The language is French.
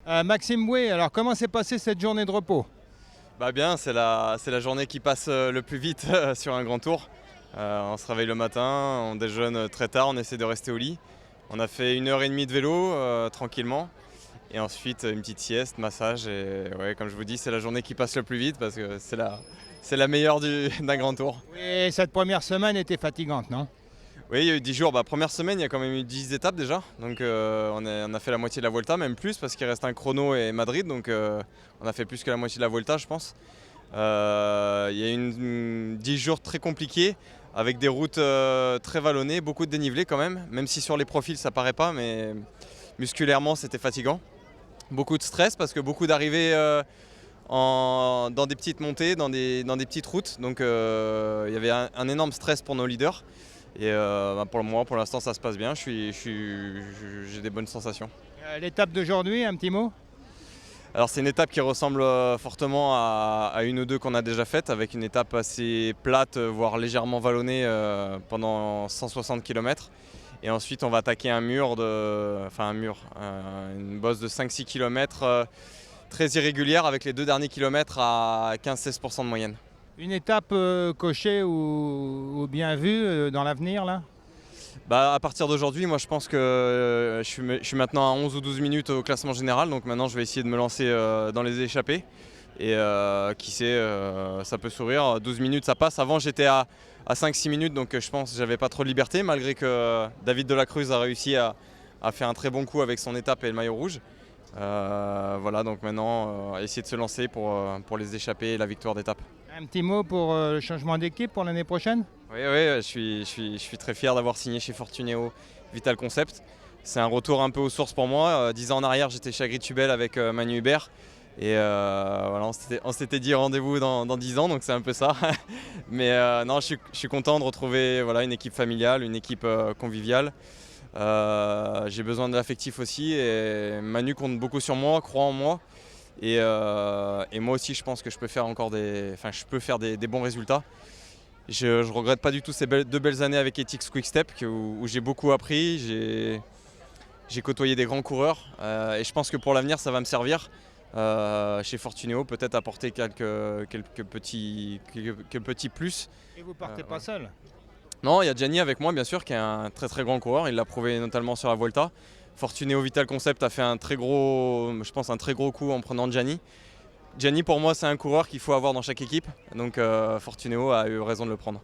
Maxime Bouet, alors comment s'est passée cette journée de repos? Bah bien, c'est la journée qui passe le plus vite sur un grand tour. On se réveille le matin, on déjeune très tard, on essaie de rester au lit. On a fait 1 heure et demie de vélo tranquillement. Et ensuite une petite sieste, massage. Et ouais, comme je vous dis, c'est la journée qui passe le plus vite parce que c'est la meilleure d'un grand tour. Oui, cette première semaine était fatigante, non? Oui, il y a eu 10 jours. Première semaine, il y a quand même eu 10 étapes déjà. Donc on a fait la moitié de la Vuelta, même plus, parce qu'il reste un chrono et Madrid. Donc on a fait plus que la moitié de la Vuelta, je pense. Il y a eu 10 jours très compliqués, avec des routes très vallonnées, beaucoup de dénivelé quand même si sur les profils ça paraît pas, mais musculairement c'était fatigant. Beaucoup de stress parce que beaucoup d'arrivées dans des petites montées, dans des petites routes. Donc il y avait un énorme stress pour nos leaders. Et pour moi, pour l'instant, ça se passe bien. J'ai des bonnes sensations. L'étape d'aujourd'hui, un petit mot? Alors c'est une étape qui ressemble fortement à une ou deux qu'on a déjà faites, avec une étape assez plate, voire légèrement vallonnée pendant 160 km. Et ensuite on va attaquer une bosse de 5-6 km très irrégulière, avec les 2 derniers kilomètres à 15-16% de moyenne. Une étape cochée ou bien vue dans l'avenir là? Bah, à partir d'aujourd'hui, moi je pense que je suis maintenant à 11 ou 12 minutes au classement général, donc maintenant je vais essayer de me lancer dans les échappées. Et qui sait, ça peut sourire, 12 minutes ça passe. Avant j'étais à 5-6 minutes, donc je pense que j'avais pas trop de liberté, malgré que David de la Cruz a réussi à faire un très bon coup avec son étape et le maillot rouge. Voilà, donc maintenant essayer de se lancer pour les échappées et la victoire d'étape. Un petit mot pour le changement d'équipe pour l'année prochaine? Oui, je suis très fier d'avoir signé chez Fortunéo Vital Concept. C'est un retour un peu aux sources pour moi. 10 ans en arrière, j'étais chez Agritubel avec Manu Hubert. Et voilà, on s'était dit rendez-vous dans 10 ans, donc c'est un peu ça. Mais non, je suis content de retrouver une équipe familiale, une équipe conviviale. J'ai besoin de l'affectif aussi, et Manu compte beaucoup sur moi, croit en moi. Et moi aussi, je pense que je peux faire des bons résultats. Je ne regrette pas du tout ces 2 belles années avec Ethics Quick-Step où j'ai beaucoup appris, j'ai côtoyé des grands coureurs et je pense que pour l'avenir ça va me servir. Chez Fortunéo, peut-être apporter quelques petits plus. Et vous partez pas seul? Non, il y a Gianni avec moi bien sûr, qui est un très très grand coureur, il l'a prouvé notamment sur la Volta. Fortunéo Vital Concept a fait un très gros coup en prenant Gianni. Gianni pour moi c'est un coureur qu'il faut avoir dans chaque équipe, donc Fortunéo a eu raison de le prendre.